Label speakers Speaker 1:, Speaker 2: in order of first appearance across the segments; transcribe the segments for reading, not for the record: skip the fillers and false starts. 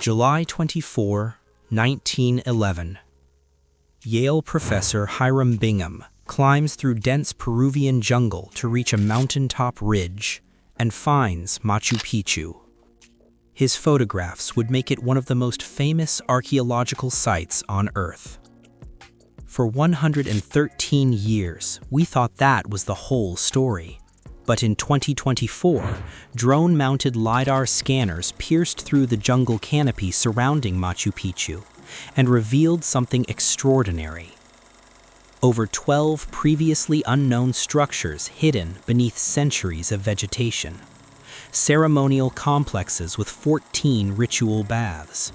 Speaker 1: July 24, 1911. Yale professor Hiram Bingham climbs through dense Peruvian jungle to reach a mountaintop ridge and finds Machu Picchu. His photographs would make it one of the most famous archaeological sites on Earth. For 113 years, we thought that was the whole story. But in 2024, drone-mounted Lidar scanners pierced through the jungle canopy surrounding Machu Picchu and revealed something extraordinary. Over 12 previously unknown structures hidden beneath centuries of vegetation. Ceremonial complexes with 14 ritual baths.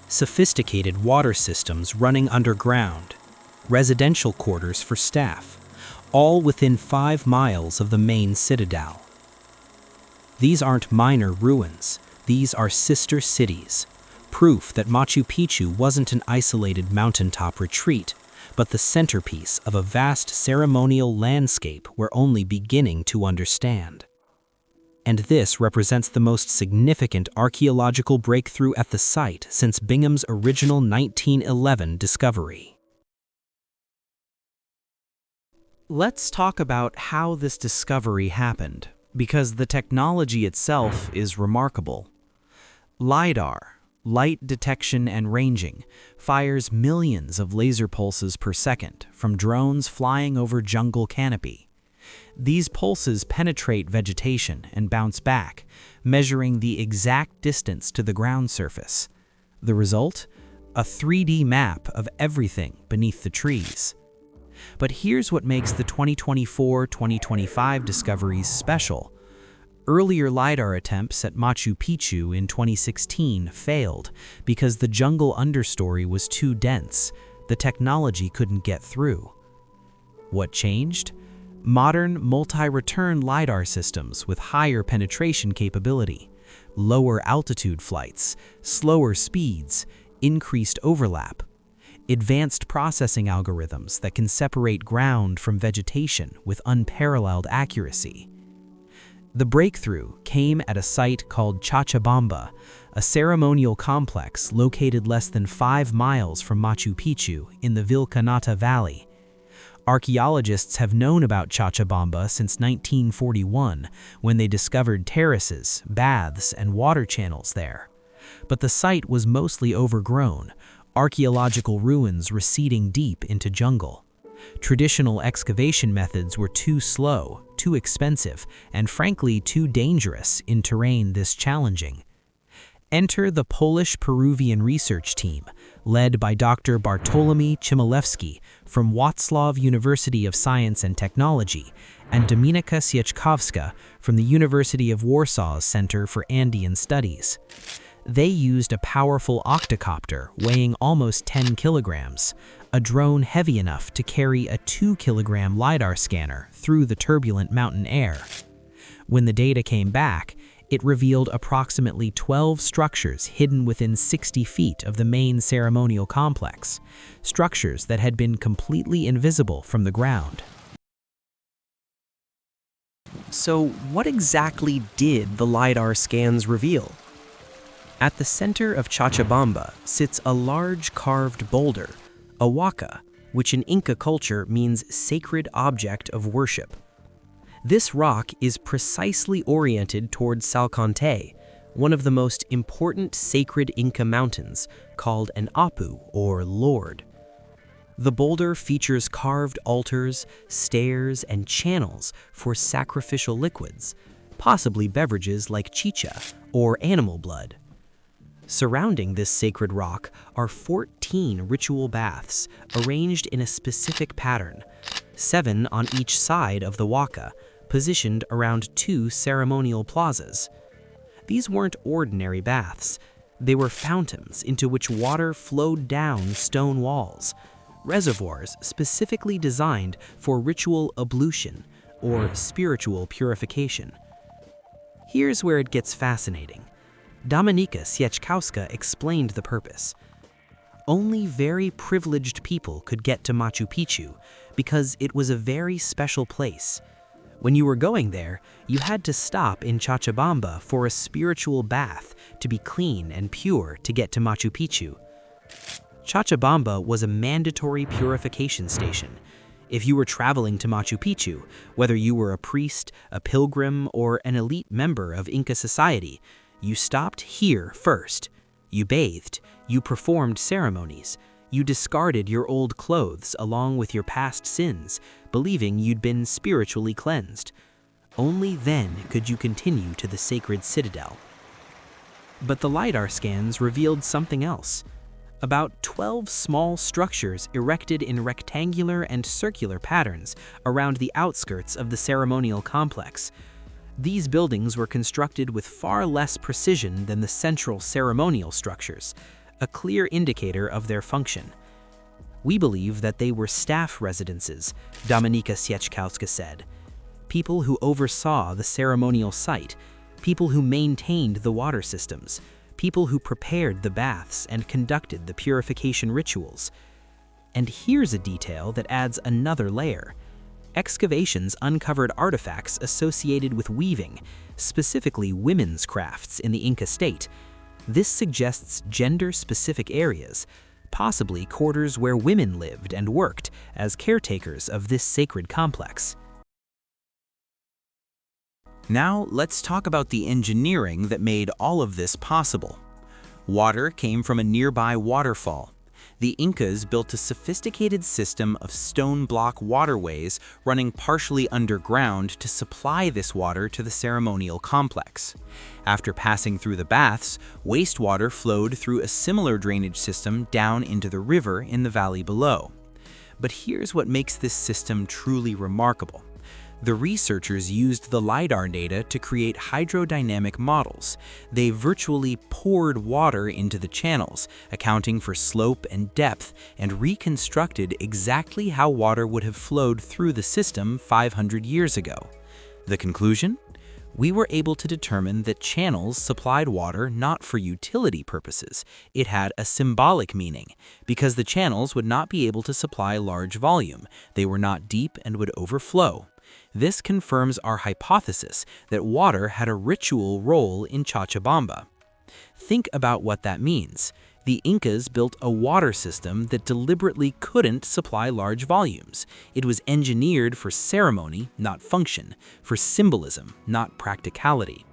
Speaker 1: Sophisticated water systems running underground. Residential quarters for staff. All within 5 miles of the main citadel. These aren't minor ruins, these are sister cities, proof that Machu Picchu wasn't an isolated mountaintop retreat, but the centerpiece of a vast ceremonial landscape we're only beginning to understand. And this represents the most significant archaeological breakthrough at the site since Bingham's original 1911 discovery.
Speaker 2: Let's talk about how this discovery happened, because the technology itself is remarkable. Lidar, light detection and ranging, fires millions of laser pulses per second from drones flying over jungle canopy. These pulses penetrate vegetation and bounce back, measuring the exact distance to the ground surface. The result? A 3D map of everything beneath the trees. But here's what makes the 2024-2025 discoveries special. Earlier LiDAR attempts at Machu Picchu in 2016 failed because the jungle understory was too dense. The technology couldn't get through. What changed? Modern multi-return LiDAR systems with higher penetration capability, lower altitude flights, slower speeds, increased overlap. Advanced processing algorithms that can separate ground from vegetation with unparalleled accuracy. The breakthrough came at a site called Chachabamba, a ceremonial complex located less than 5 miles from Machu Picchu in the Vilcanota Valley. Archaeologists have known about Chachabamba since 1941, when they discovered terraces, baths, and water channels there. But the site was mostly overgrown, archaeological ruins receding deep into jungle. Traditional excavation methods were too slow, too expensive, and frankly too dangerous in terrain this challenging. Enter the Polish-Peruvian research team, led by Dr. Bartłomiej Chmielewski from Wrocław University of Science and Technology, and Dominika Sieczkowska from the University of Warsaw's Center for Andean Studies. They used a powerful octocopter weighing almost 10 kilograms, a drone heavy enough to carry a 2-kilogram LiDAR scanner through the turbulent mountain air. When the data came back, it revealed approximately 12 structures hidden within 60 feet of the main ceremonial complex, structures that had been completely invisible from the ground.
Speaker 3: So what exactly did the LiDAR scans reveal? At the center of Chachabamba sits a large carved boulder, a huaca, which in Inca culture means sacred object of worship. This rock is precisely oriented towards Salcantay, one of the most important sacred Inca mountains, called an Apu, or Lord. The boulder features carved altars, stairs, and channels for sacrificial liquids, possibly beverages like chicha or animal blood. Surrounding this sacred rock are 14 ritual baths arranged in a specific pattern, 7 on each side of the huaca, positioned around 2 ceremonial plazas. These weren't ordinary baths. They were fountains into which water flowed down stone walls, reservoirs specifically designed for ritual ablution or spiritual purification. Here's where it gets fascinating. Dominika Sieczkowska explained the purpose. Only very privileged people could get to Machu Picchu because it was a very special place. When you were going there, you had to stop in Chachabamba for a spiritual bath to be clean and pure to get to Machu Picchu. Chachabamba was a mandatory purification station. If you were traveling to Machu Picchu, whether you were a priest, a pilgrim, or an elite member of Inca society, you stopped here first. You bathed, you performed ceremonies, you discarded your old clothes along with your past sins, believing you'd been spiritually cleansed. Only then could you continue to the sacred citadel. But the LiDAR scans revealed something else. About 12 small structures erected in rectangular and circular patterns around the outskirts of the ceremonial complex. These buildings were constructed with far less precision than the central ceremonial structures, a clear indicator of their function. We believe that they were staff residences, Dominika Sieczkowska said. People who oversaw the ceremonial site, people who maintained the water systems, people who prepared the baths and conducted the purification rituals. And here's a detail that adds another layer. Excavations uncovered artifacts associated with weaving, specifically women's crafts in the Inca state. This suggests gender-specific areas, possibly quarters where women lived and worked as caretakers of this sacred complex.
Speaker 2: Now, let's talk about the engineering that made all of this possible. Water came from a nearby waterfall. The Incas built a sophisticated system of stone block waterways running partially underground to supply this water to the ceremonial complex. After passing through the baths, wastewater flowed through a similar drainage system down into the river in the valley below. But here's what makes this system truly remarkable. The researchers used the LiDAR data to create hydrodynamic models. They virtually poured water into the channels, accounting for slope and depth, and reconstructed exactly how water would have flowed through the system 500 years ago. The conclusion? We were able to determine that channels supplied water not for utility purposes. It had a symbolic meaning, because the channels would not be able to supply large volume. They were not deep and would overflow. This confirms our hypothesis that water had a ritual role in Chachabamba. Think about what that means. The Incas built a water system that deliberately couldn't supply large volumes. It was engineered for ceremony, not function, for symbolism, not practicality.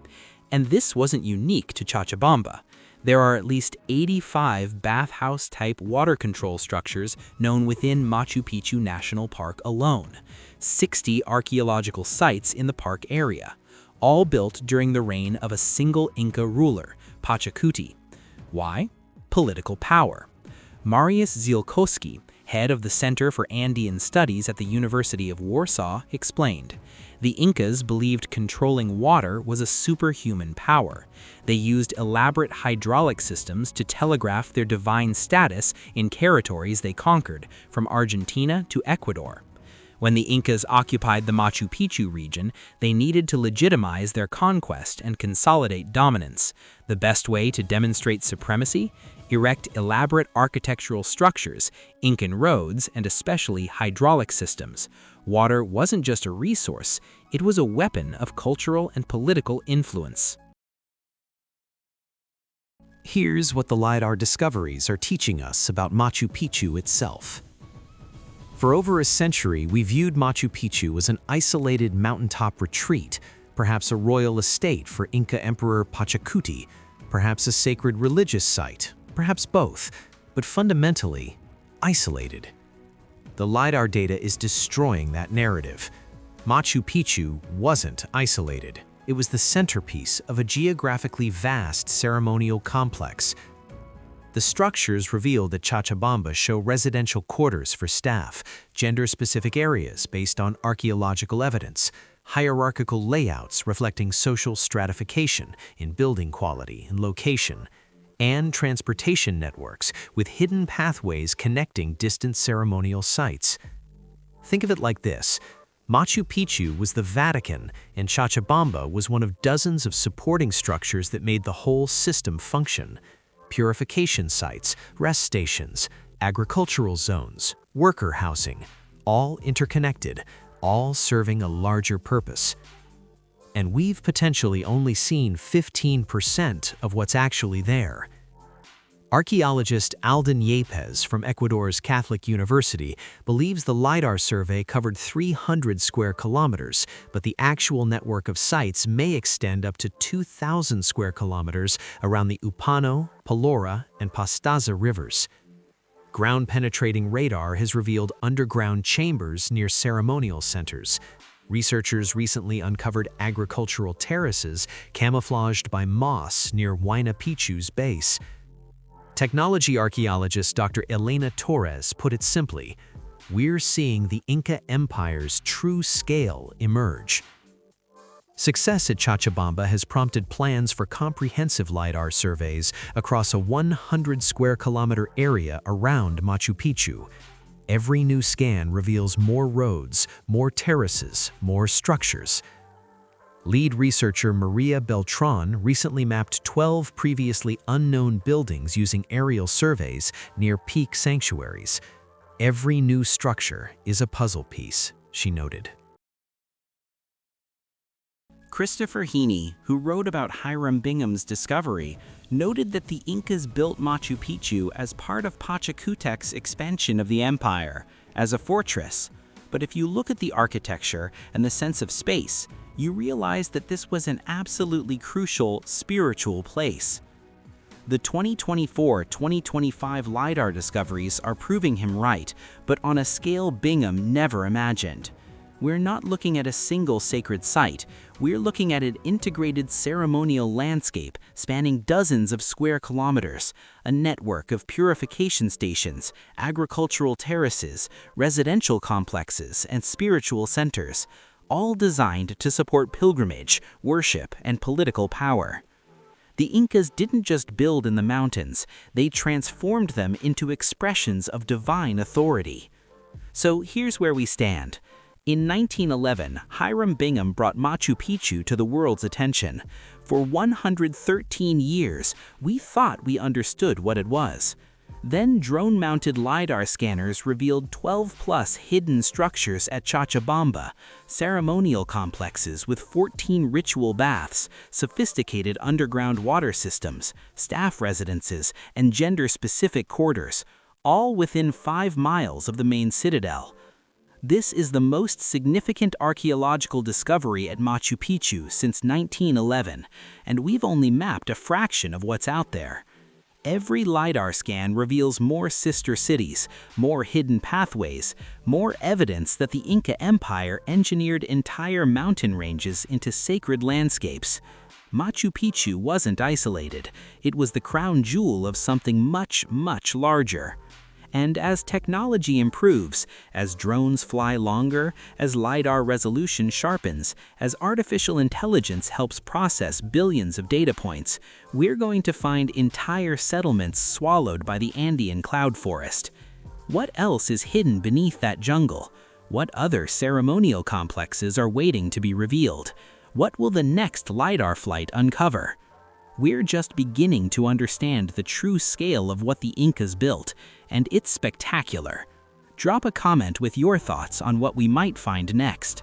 Speaker 2: And this wasn't unique to Chachabamba. There are at least 85 bathhouse-type water control structures known within Machu Picchu National Park alone, 60 archaeological sites in the park area, all built during the reign of a single Inca ruler, Pachacuti. Why? Political power. Mariusz Zielkowski, head of the Center for Andean Studies at the University of Warsaw, explained, "The Incas believed controlling water was a superhuman power. They used elaborate hydraulic systems to telegraph their divine status in territories they conquered, from Argentina to Ecuador. When the Incas occupied the Machu Picchu region, they needed to legitimize their conquest and consolidate dominance. The best way to demonstrate supremacy? Erect elaborate architectural structures, Incan roads, and especially hydraulic systems. Water wasn't just a resource, it was a weapon of cultural and political influence."
Speaker 4: Here's what the LiDAR discoveries are teaching us about Machu Picchu itself. For over a century, we viewed Machu Picchu as an isolated mountaintop retreat, perhaps a royal estate for Inca Emperor Pachacuti, perhaps a sacred religious site, perhaps both, but fundamentally, isolated. The LiDAR data is destroying that narrative. Machu Picchu wasn't isolated. It was the centerpiece of a geographically vast ceremonial complex. The structures revealed at Chachabamba show residential quarters for staff, gender-specific areas based on archaeological evidence, hierarchical layouts reflecting social stratification in building quality and location, and transportation networks with hidden pathways connecting distant ceremonial sites. Think of it like this. Machu Picchu was the Vatican, and Chachabamba was one of dozens of supporting structures that made the whole system function. Purification sites, rest stations, agricultural zones, worker housing, all interconnected, all serving a larger purpose. And we've potentially only seen 15% of what's actually there. Archaeologist Alden Yepes from Ecuador's Catholic University believes the LiDAR survey covered 300 square kilometers, but the actual network of sites may extend up to 2,000 square kilometers around the Upano, Palora, and Pastaza rivers. Ground-penetrating radar has revealed underground chambers near ceremonial centers. Researchers recently uncovered agricultural terraces camouflaged by moss near Huayna Picchu's base. Technology archaeologist Dr. Elena Torres put it simply, "We're seeing the Inca Empire's true scale emerge." Success at Chachabamba has prompted plans for comprehensive LiDAR surveys across a 100 square kilometer area around Machu Picchu. Every new scan reveals more roads, more terraces, more structures. Lead researcher Maria Beltran recently mapped 12 previously unknown buildings using aerial surveys near peak sanctuaries. Every new structure is a puzzle piece, she noted.
Speaker 2: Christopher Heaney, who wrote about Hiram Bingham's discovery, noted that the Incas built Machu Picchu as part of Pachacutec's expansion of the empire, as a fortress. But if you look at the architecture and the sense of space, you realize that this was an absolutely crucial spiritual place. The 2024-2025 LiDAR discoveries are proving him right, but on a scale Bingham never imagined. We're not looking at a single sacred site, we're looking at an integrated ceremonial landscape spanning dozens of square kilometers, a network of purification stations, agricultural terraces, residential complexes, and spiritual centers, all designed to support pilgrimage, worship, and political power. The Incas didn't just build in the mountains, they transformed them into expressions of divine authority. So here's where we stand. In 1911, Hiram Bingham brought Machu Picchu to the world's attention. For 113 years, we thought we understood what it was. Then drone-mounted LiDAR scanners revealed 12-plus hidden structures at Chachabamba, ceremonial complexes with 14 ritual baths, sophisticated underground water systems, staff residences, and gender-specific quarters, all within 5 miles of the main citadel. This is the most significant archaeological discovery at Machu Picchu since 1911, and we've only mapped a fraction of what's out there. Every LiDAR scan reveals more sister cities, more hidden pathways, more evidence that the Inca Empire engineered entire mountain ranges into sacred landscapes. Machu Picchu wasn't isolated. It was the crown jewel of something much, much larger. And as technology improves, as drones fly longer, as LiDAR resolution sharpens, as artificial intelligence helps process billions of data points, we're going to find entire settlements swallowed by the Andean cloud forest. What else is hidden beneath that jungle? What other ceremonial complexes are waiting to be revealed? What will the next LiDAR flight uncover? We're just beginning to understand the true scale of what the Incas built, and it's spectacular. Drop a comment with your thoughts on what we might find next.